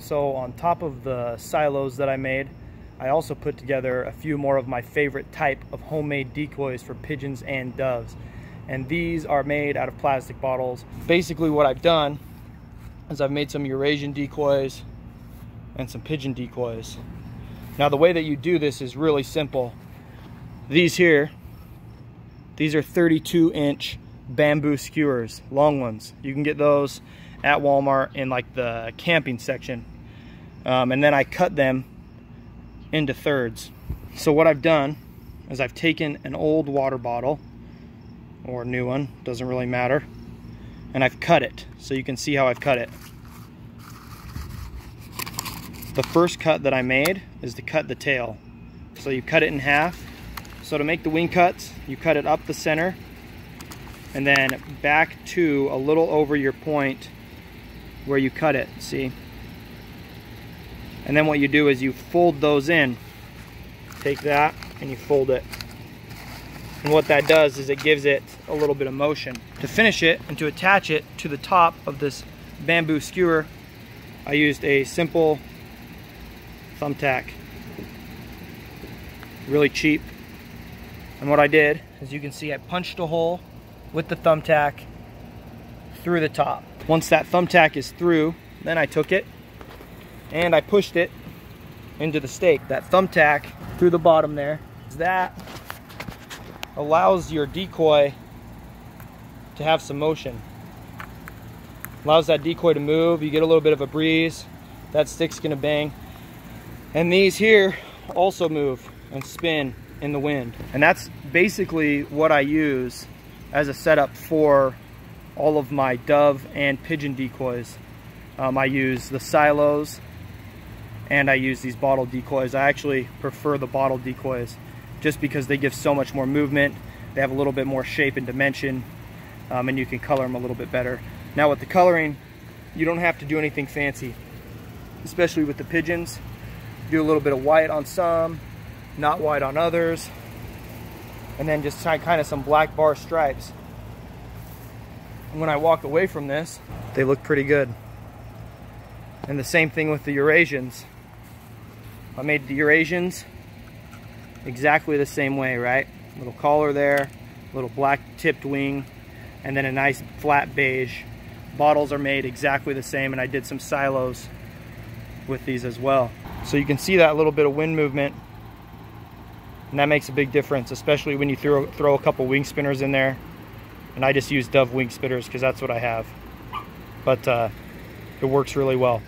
So on top of the silos that I made, I also put together a few more of my favorite type of homemade decoys for pigeons and doves. And these are made out of plastic bottles. Basically what I've done is I've made some Eurasian decoys and some pigeon decoys. Now the way that you do this is really simple. These here, these are 32-inch bamboo skewers, long ones. You can get those at Walmart in like the camping section. And then I cut them into thirds. So what I've done is I've taken an old water bottle, or a new one, doesn't really matter, and I've cut it. So you can see how I've cut it. The first cut that I made is to cut the tail. So you cut it in half. So to make the wing cuts, you cut it up the center and then back to a little over your point where you cut it, see? And then what you do is you fold those in. Take that and you fold it. And what that does is it gives it a little bit of motion. To finish it and to attach it to the top of this bamboo skewer, I used a simple thumbtack. Really cheap. And what I did, as you can see, I punched a hole with the thumbtack through the top. Once that thumbtack is through, then I took it and I pushed it into the stake. That thumbtack through the bottom there, that allows your decoy to have some motion. Allows that decoy to move. You get a little bit of a breeze. That stick's gonna bang. And these here also move and spin in the wind. And that's basically what I use as a setup for all of my dove and pigeon decoys. I use the silos and I use these bottle decoys. I actually prefer the bottle decoys just because they give so much more movement. They have a little bit more shape and dimension, and you can color them a little bit better. Now with the coloring, you don't have to do anything fancy, especially with the pigeons. Do a little bit of white on some, not white on others, and then just kind of some black bar stripes. And when I walk away from this, they look pretty good. And the same thing with the Eurasians. I made the Eurasians exactly the same way, right? Little collar there, little black tipped wing, and then a nice flat beige. Bottles are made exactly the same, and I did some silos with these as well. So you can see that little bit of wind movement, and that makes a big difference, especially when you throw a couple wing spinners in there. And I just use Dove wing spinners because that's what I have. But it works really well.